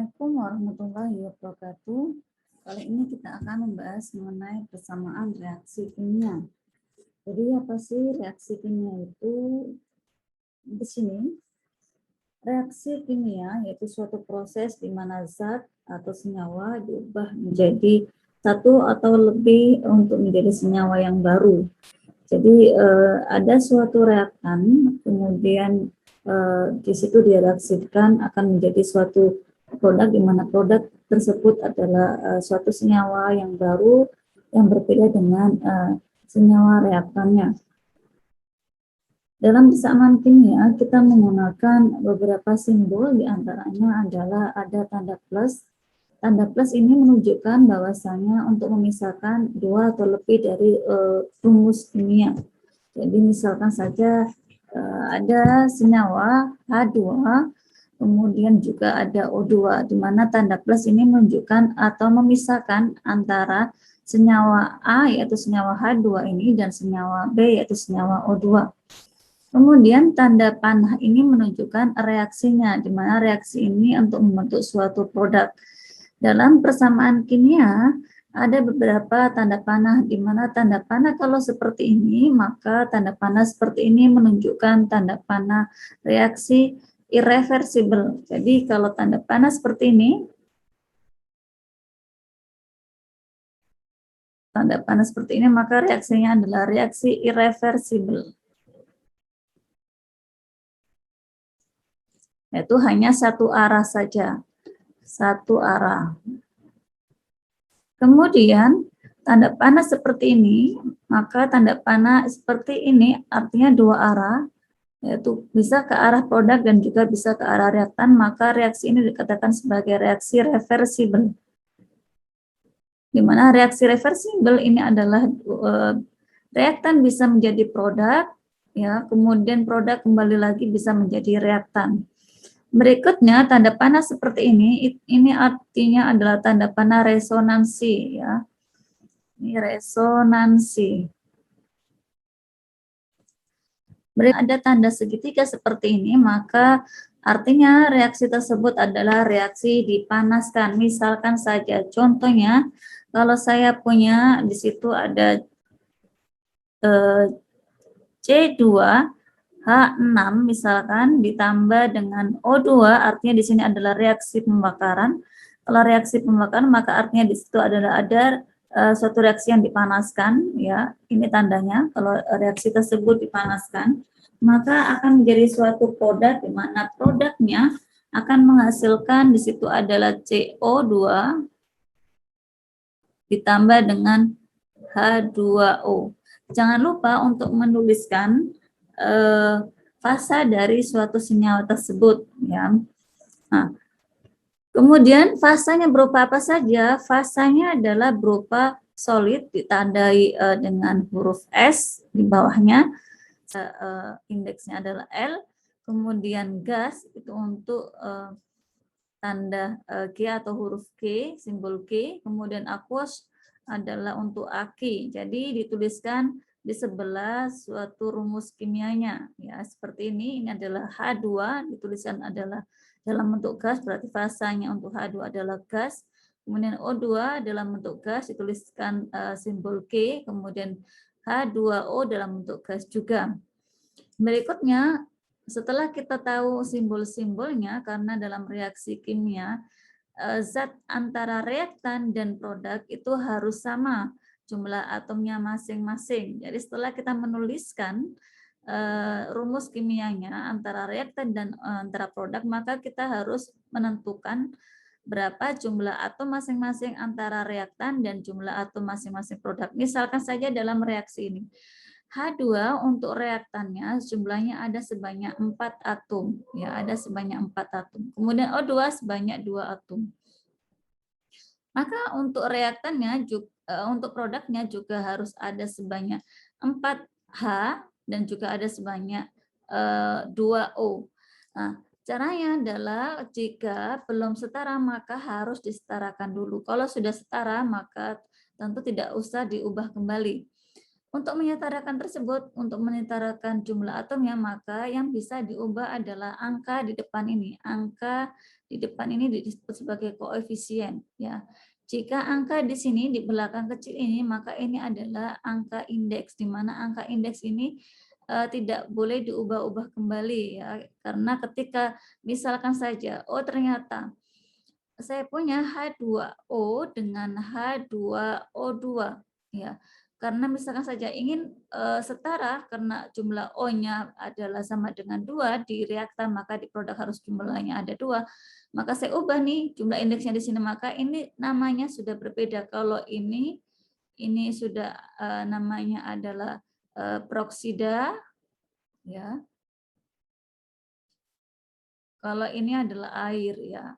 Assalamualaikum warahmatullahi wabarakatuh. Kali ini kita akan membahas mengenai persamaan reaksi kimia. Jadi apa sih reaksi kimia itu? Di sini, reaksi kimia yaitu suatu proses di mana zat atau senyawa diubah menjadi satu atau lebih untuk menjadi senyawa yang baru. Jadi ada suatu reaktan, kemudian di situ direaksikan akan menjadi suatu produk di mana produk tersebut adalah suatu senyawa yang baru yang berbeda dengan senyawa reaktannya. Dalam persamaan kimia kita menggunakan beberapa simbol, diantaranya adalah ada tanda plus. Tanda plus ini menunjukkan bahwasanya untuk memisahkan dua atau lebih dari rumus kimia. Jadi misalkan saja ada senyawa H2, kemudian juga ada O2, di mana tanda plus ini menunjukkan atau memisahkan antara senyawa A yaitu senyawa H2 ini dan senyawa B yaitu senyawa O2. Kemudian tanda panah ini menunjukkan reaksinya, di mana reaksi ini untuk membentuk suatu produk. Dalam persamaan kimia ada beberapa tanda panah, di mana tanda panah kalau seperti ini, maka tanda panah seperti ini menunjukkan tanda panah reaksi irreversible. Jadi kalau tanda panah seperti ini, tanda panah seperti ini, maka reaksinya adalah reaksi irreversible. Yaitu hanya satu arah saja, satu arah. Kemudian tanda panah seperti ini, maka tanda panah seperti ini artinya dua arah, yaitu bisa ke arah produk dan juga bisa ke arah reaktan, maka reaksi ini dikatakan sebagai reaksi reversible. Di mana reaksi reversible ini adalah reaktan bisa menjadi produk, ya, kemudian produk kembali lagi bisa menjadi reaktan. Berikutnya tanda panah seperti ini artinya adalah tanda panah resonansi, ya. Ini resonansi. Ada tanda segitiga seperti ini, maka artinya reaksi tersebut adalah reaksi dipanaskan. Misalkan saja, contohnya kalau saya punya di situ ada C2H6 misalkan ditambah dengan O2, artinya di sini adalah reaksi pembakaran. Kalau reaksi pembakaran maka artinya di situ adalah ada suatu reaksi yang dipanaskan, ya. Ini tandanya kalau reaksi tersebut dipanaskan, maka akan menjadi suatu produk di mana produknya akan menghasilkan di situ adalah CO2 ditambah dengan H2O. Jangan lupa untuk menuliskan fasa dari suatu senyawa tersebut, ya. Nah, kemudian fasanya berupa apa saja? Fasanya adalah berupa solid ditandai dengan huruf S di bawahnya, indeksnya adalah L. Kemudian gas itu untuk tanda G atau huruf K, simbol K. Kemudian aqueous adalah untuk aki. Jadi dituliskan di sebelah suatu rumus kimianya, ya, seperti ini adalah H2, dituliskan adalah dalam bentuk gas, berarti fasanya untuk H2 adalah gas. Kemudian O2 dalam bentuk gas, dituliskan simbol K, kemudian H2O dalam bentuk gas juga. Berikutnya, setelah kita tahu simbol-simbolnya, karena dalam reaksi kimia zat antara reaktan dan produk itu harus sama jumlah atomnya masing-masing. Jadi setelah kita menuliskan rumus kimianya antara reaktan dan antara produk, maka kita harus menentukan berapa jumlah atom masing-masing antara reaktan dan jumlah atom masing-masing produk. Misalkan saja dalam reaksi ini, H2 untuk reaktannya jumlahnya ada sebanyak 4 atom, ya, ada sebanyak 4 atom. Kemudian O2 sebanyak 2 atom. Maka untuk reaktannya untuk produknya juga harus ada sebanyak 4H dan juga ada sebanyak 2O. Nah, caranya adalah jika belum setara maka harus disetarakan dulu. Kalau sudah setara maka tentu tidak usah diubah kembali. Untuk menyetarakan tersebut, untuk menyetarakan jumlah atomnya, maka yang bisa diubah adalah angka di depan ini. Angka di depan ini disebut sebagai koefisien. Ya, jika angka di sini di belakang kecil ini, maka ini adalah angka indeks, di mana angka indeks ini tidak boleh diubah-ubah kembali, ya, karena ketika misalkan saja, oh ternyata saya punya H2O dengan H2O2, ya. Karena misalkan saja ingin setara karena jumlah O-nya adalah sama dengan 2 di reaktan, maka di produk harus jumlahnya ada 2. Maka saya ubah nih jumlah indeksnya di sini, maka ini namanya sudah berbeda. Kalau ini sudah namanya adalah proksida, ya. Kalau ini adalah air, ya.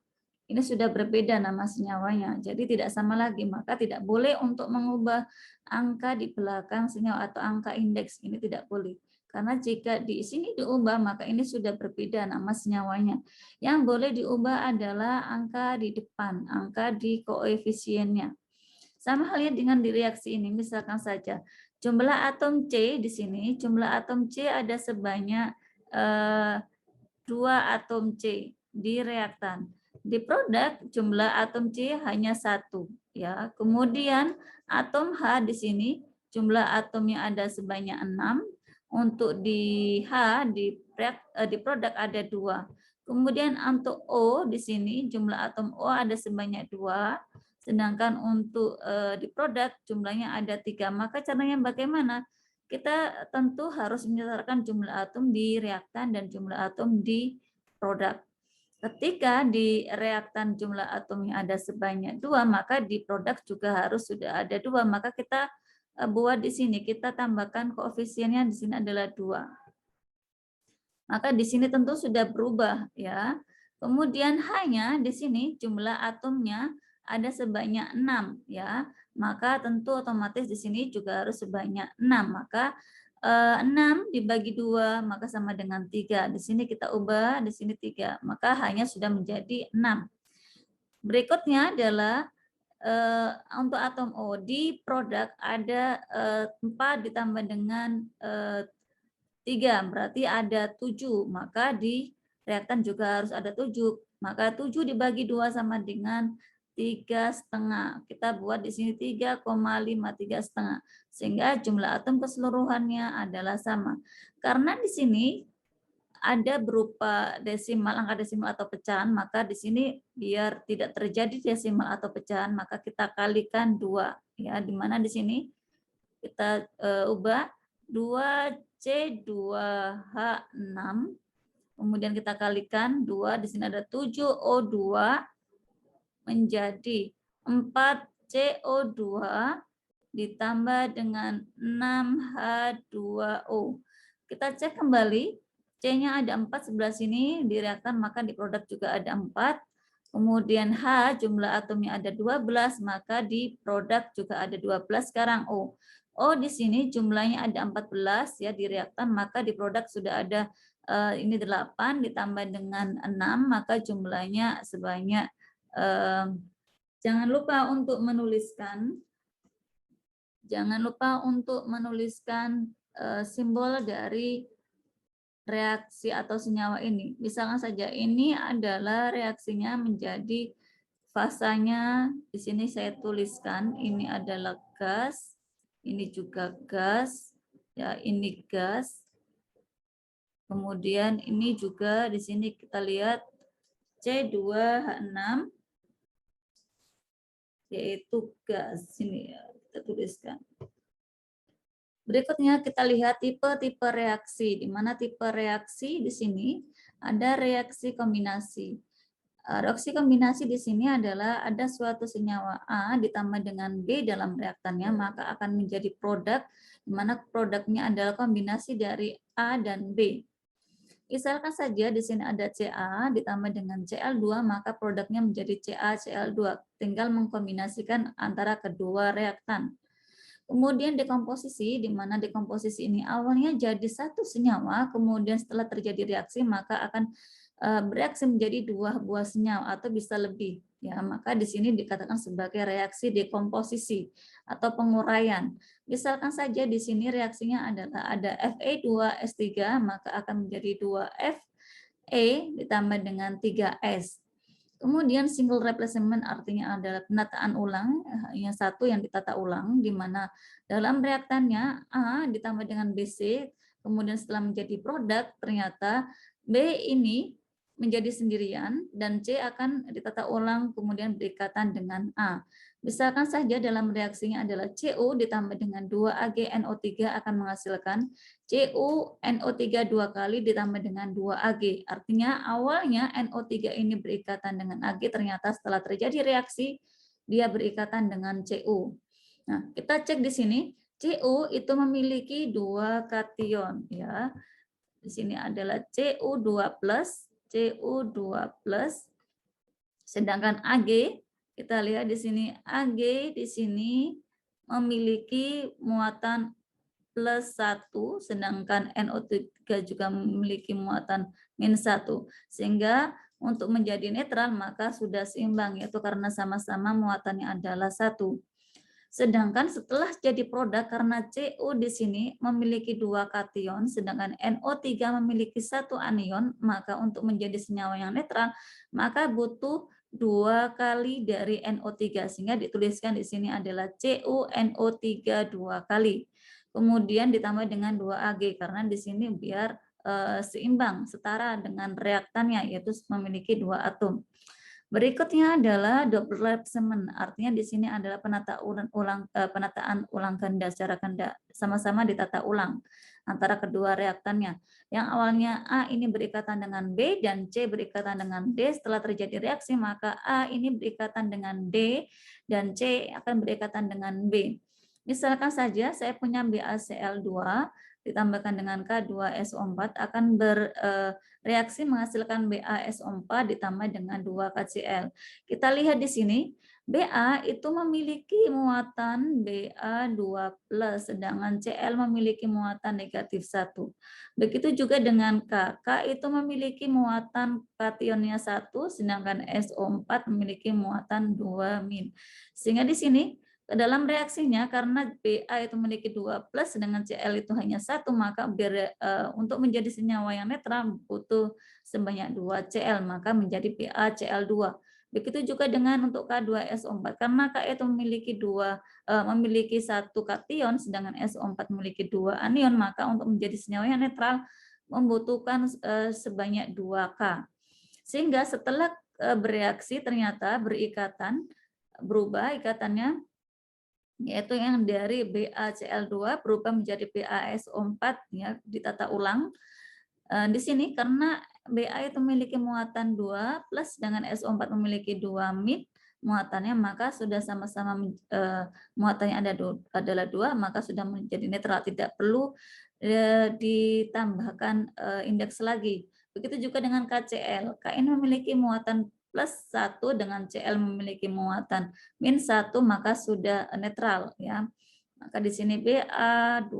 Ini sudah berbeda nama senyawanya, jadi tidak sama lagi. Maka tidak boleh untuk mengubah angka di belakang senyawa atau angka indeks, ini tidak boleh. Karena jika di sini diubah, maka ini sudah berbeda nama senyawanya. Yang boleh diubah adalah angka di depan, angka di koefisiennya. Sama halnya dengan di reaksi ini, misalkan saja jumlah atom C di sini, jumlah atom C ada sebanyak 2 atom C di reaktan. Di produk jumlah atom C hanya 1, ya. Kemudian atom H di sini jumlah atomnya ada sebanyak 6. Untuk di H di produk ada 2. Kemudian untuk O di sini jumlah atom O ada sebanyak 2. Sedangkan untuk di produk jumlahnya ada 3. Maka caranya bagaimana? Kita tentu harus menyetarakan jumlah atom di reaktan dan jumlah atom di produk. Ketika di reaktan jumlah atomnya ada sebanyak 2, maka di produk juga harus sudah ada 2. Maka kita buat di sini, kita tambahkan koefisiennya di sini adalah 2. Maka di sini tentu sudah berubah, ya. Kemudian hanya di sini jumlah atomnya ada sebanyak 6, ya. Maka tentu otomatis di sini juga harus sebanyak 6. Maka 6 dibagi 2 maka sama dengan 3. Di sini kita ubah, di sini 3. Maka hanya sudah menjadi 6. Berikutnya adalah untuk atom O di produk ada 4 ditambah dengan 3, berarti ada 7. Maka di reaktan juga harus ada 7. Maka 7 dibagi 2 sama dengan 3,5. Kita buat di sini 3,5 sehingga jumlah atom keseluruhannya adalah sama. Karena di sini ada berupa desimal, angka desimal atau pecahan, maka di sini biar tidak terjadi desimal atau pecahan, maka kita kalikan 2, ya, di mana di sini kita ubah 2C2H6, kemudian kita kalikan 2, di sini ada 7O2 menjadi 4CO2 ditambah dengan 6H2O. Kita cek kembali, C-nya ada 4 sebelah sini, di reaktan maka di produk juga ada 4. Kemudian H jumlah atomnya ada 12, maka di produk juga ada 12. Sekarang O. O di sini jumlahnya ada 14, ya, di reaktan, maka di produk sudah ada ini 8 ditambah dengan 6, maka jumlahnya sebanyak jangan lupa untuk menuliskan simbol dari reaksi atau senyawa ini. Misalkan saja ini adalah reaksinya menjadi fasanya, di sini saya tuliskan ini adalah gas, ini juga gas, ya, ini gas. Kemudian ini juga di sini kita lihat C2H6 yaitu gas, sini ya, kita tuliskan. Berikutnya kita lihat tipe-tipe reaksi, di mana tipe reaksi di sini ada reaksi kombinasi. Reaksi kombinasi di sini adalah ada suatu senyawa A ditambah dengan B dalam reaktannya, maka akan menjadi produk, di mana produknya adalah kombinasi dari A dan B. Misalkan saja di sini ada Ca ditambah dengan Cl2, maka produknya menjadi CaCl2. Tinggal mengkombinasikan antara kedua reaktan. Kemudian dekomposisi, di mana dekomposisi ini awalnya jadi satu senyawa, kemudian setelah terjadi reaksi maka akan bereaksi menjadi 2 buah senyawa atau bisa lebih. Ya, maka di sini dikatakan sebagai reaksi dekomposisi atau penguraian. Misalkan saja di sini reaksinya adalah ada Fe2S3, maka akan menjadi 2Fe ditambah dengan 3S. Kemudian single replacement artinya adalah penataan ulang, yang satu yang ditata ulang, di mana dalam reaktannya A ditambah dengan BC, kemudian setelah menjadi produk ternyata B ini menjadi sendirian dan C akan ditata ulang kemudian berikatan dengan A. Misalkan saja dalam reaksinya adalah Cu ditambah dengan 2AgNO3 akan menghasilkan CuNO3 2 kali ditambah dengan 2Ag. Artinya awalnya NO3 ini berikatan dengan Ag, ternyata setelah terjadi reaksi dia berikatan dengan Cu. Nah, kita cek di sini, Cu itu memiliki 2 kation ya. Di sini adalah Cu2+, Cu2+, sedangkan Ag kita lihat di sini Ag di sini memiliki muatan +1, sedangkan NO3 juga memiliki muatan -1. Sehingga untuk menjadi netral maka sudah seimbang, yaitu karena sama-sama muatannya adalah 1. Sedangkan setelah jadi produk, karena Cu di sini memiliki 2 kation, sedangkan NO3 memiliki 1 anion, maka untuk menjadi senyawa yang netral, maka butuh 2 kali dari NO3, sehingga dituliskan di sini adalah CuNO3 2 kali. Kemudian ditambah dengan 2Ag, karena di sini biar seimbang, setara dengan reaktannya, yaitu memiliki 2 atom. Berikutnya adalah double replacement, artinya di sini adalah penataan ulang ganda secara ganda, sama-sama ditata ulang antara kedua reaktannya. Yang awalnya A ini berikatan dengan B dan C berikatan dengan D, setelah terjadi reaksi maka A ini berikatan dengan D dan C akan berikatan dengan B. Misalkan saja saya punya BaCl2 ditambahkan dengan K2SO4 akan bereaksi menghasilkan BaSO4 ditambah dengan 2KCl. Kita lihat di sini, Ba itu memiliki muatan Ba2+, sedangkan Cl memiliki muatan -1. Begitu juga dengan K. K itu memiliki muatan kationnya 1, sedangkan SO4 memiliki muatan 2-. Sehingga di sini dalam reaksinya karena Ba itu memiliki 2+, sedangkan Cl itu hanya 1, maka untuk menjadi senyawa yang netral butuh sebanyak 2 Cl, maka menjadi BaCl2. Begitu juga dengan untuk K2SO4, karena K itu memiliki 1 kation, sedangkan SO4 memiliki 2 anion, maka untuk menjadi senyawa yang netral membutuhkan sebanyak 2K. Sehingga setelah bereaksi ternyata berikatan, berubah ikatannya, yaitu yang dari BaCl2 berubah menjadi BaSO4 ya, ditata ulang. Di sini karena Ba itu memiliki muatan 2+, dengan SO4 memiliki 2-, muatannya, maka sudah sama-sama muatannya adalah 2, maka sudah menjadi netral, tidak perlu ditambahkan indeks lagi. Begitu juga dengan KCl. K ini memiliki muatan +1 dengan Cl memiliki muatan -1, maka sudah netral ya. Maka di sini Ba2+,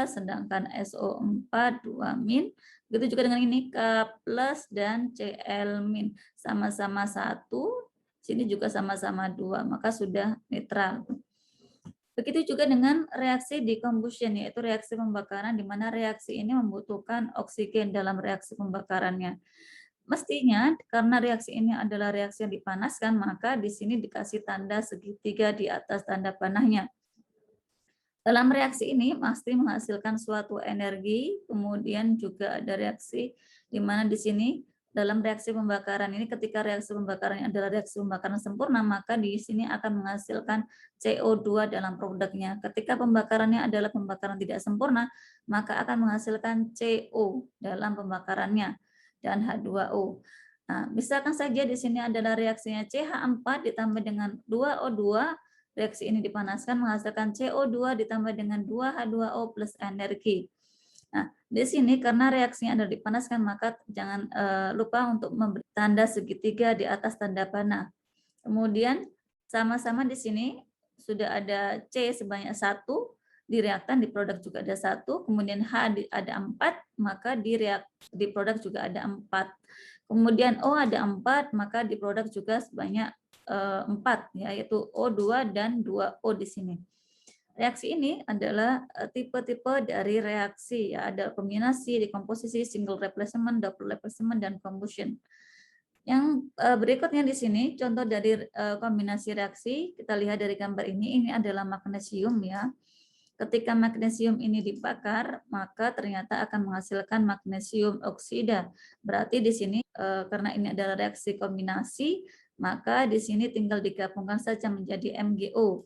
sedangkan SO4 2-. Begitu juga dengan ini K+ dan Cl-, sama-sama 1, sini juga sama-sama 2, maka sudah netral. Begitu juga dengan reaksi decombustion, yaitu reaksi pembakaran, di mana reaksi ini membutuhkan oksigen dalam reaksi pembakarannya. Mestinya karena reaksi ini adalah reaksi yang dipanaskan, maka di sini dikasih tanda segitiga di atas tanda panahnya. Dalam reaksi ini pasti menghasilkan suatu energi, kemudian juga ada reaksi di mana di sini dalam reaksi pembakaran ini, ketika reaksi pembakaran adalah reaksi pembakaran sempurna, maka di sini akan menghasilkan CO2 dalam produknya. Ketika pembakarannya adalah pembakaran tidak sempurna, maka akan menghasilkan CO dalam pembakarannya dan H2O. Nah, misalkan saja di sini adalah reaksinya CH4 ditambah dengan 2O2, reaksi ini dipanaskan menghasilkan CO2 ditambah dengan 2H2O plus energi. Nah, di sini karena reaksinya adalah dipanaskan, maka jangan lupa untuk memberi tanda segitiga di atas tanda panah. Kemudian sama-sama di sini sudah ada C sebanyak 1, di reaktan di produk juga ada 1, kemudian H ada 4, maka di produk juga ada 4. Kemudian O ada 4, maka di produk juga sebanyak 4, ya, yaitu O2 dan 2O di sini. Reaksi ini adalah tipe-tipe dari reaksi, ya, ada kombinasi, dekomposisi, single replacement, double replacement, dan combustion. Yang berikutnya di sini contoh dari kombinasi reaksi, kita lihat dari gambar ini adalah magnesium, ya. Ketika magnesium ini dibakar, maka ternyata akan menghasilkan magnesium oksida. Berarti di sini karena ini adalah reaksi kombinasi, maka di sini tinggal digabungkan saja menjadi MgO.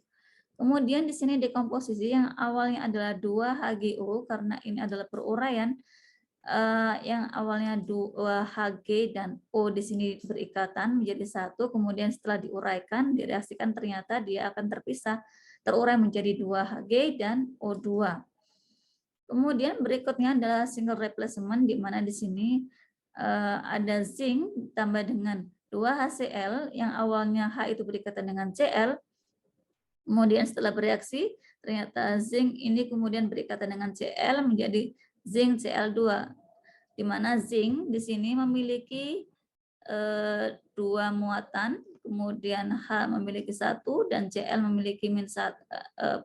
Kemudian di sini dekomposisi yang awalnya adalah 2HgO, karena ini adalah peruraian, yang awalnya 2Hg dan O di sini berikatan menjadi satu, kemudian setelah diuraikan, direaksikan, ternyata dia akan terpisah, terurai menjadi 2Hg dan O2. Kemudian berikutnya adalah single replacement, di mana di sini ada zinc ditambah dengan 2HCl, yang awalnya H itu berikatan dengan Cl, kemudian setelah bereaksi, ternyata zinc ini kemudian berikatan dengan Cl menjadi zinc Cl2, di mana zinc di sini memiliki 2 muatan, kemudian H memiliki 1 dan Cl memiliki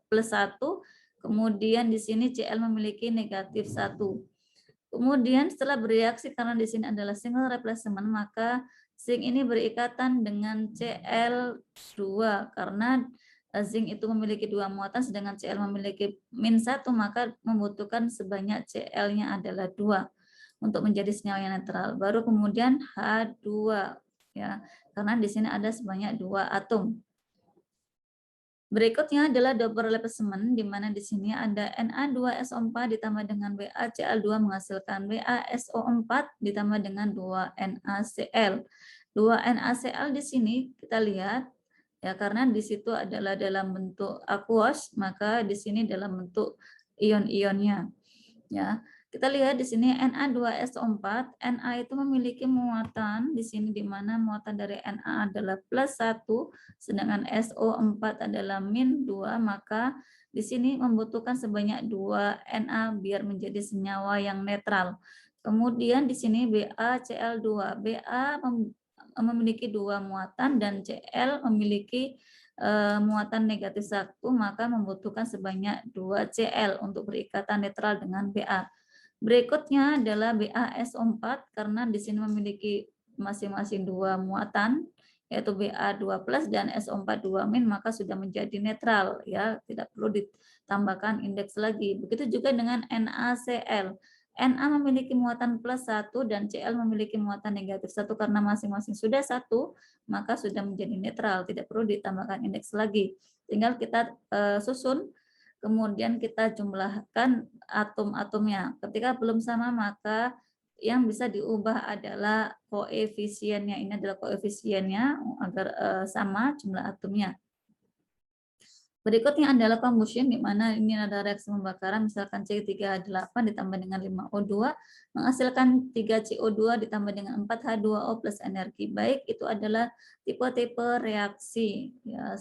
plus 1, kemudian di sini Cl memiliki negatif 1. Kemudian setelah bereaksi, karena di sini adalah single replacement, maka zinc ini berikatan dengan Cl2, karena zinc itu memiliki 2 muatan, sedangkan Cl memiliki -1, maka membutuhkan sebanyak Cl-nya adalah 2 untuk menjadi senyawa yang netral. Baru kemudian H2, ya, karena di sini ada sebanyak 2 atom. Berikutnya adalah double replacement, di mana di sini ada Na2SO4 ditambah dengan BaCl2 menghasilkan BaSO4 ditambah dengan 2NaCl. 2NaCl di sini kita lihat, ya, karena di situ adalah dalam bentuk aqueous, maka di sini dalam bentuk ion-ionnya, ya. Kita lihat di sini Na2SO4, Na itu memiliki muatan di sini, di mana muatan dari Na adalah plus 1, sedangkan SO4 adalah -2, maka di sini membutuhkan sebanyak 2 Na biar menjadi senyawa yang netral. Kemudian di sini BaCl2, Ba memiliki 2 muatan dan Cl memiliki muatan negatif 1, maka membutuhkan sebanyak 2 Cl untuk berikatan netral dengan Ba. Berikutnya adalah BaSO4, karena di sini memiliki masing-masing 2 muatan, yaitu Ba2+ dan SO4 2-, maka sudah menjadi netral, ya, tidak perlu ditambahkan indeks lagi. Begitu juga dengan NaCl. Na memiliki muatan plus 1 dan Cl memiliki muatan negatif 1, karena masing-masing sudah 1, maka sudah menjadi netral, tidak perlu ditambahkan indeks lagi. Tinggal kita susun, kemudian kita jumlahkan atom-atomnya. Ketika belum sama, maka yang bisa diubah adalah koefisiennya. Ini adalah koefisiennya agar sama jumlah atomnya. Berikutnya adalah combustion, di mana ini ada reaksi pembakaran, misalkan C3H8 ditambah dengan 5O2 menghasilkan 3CO2 ditambah dengan 4H2O plus energi. Baik, itu adalah tipe-tipe reaksi, ya.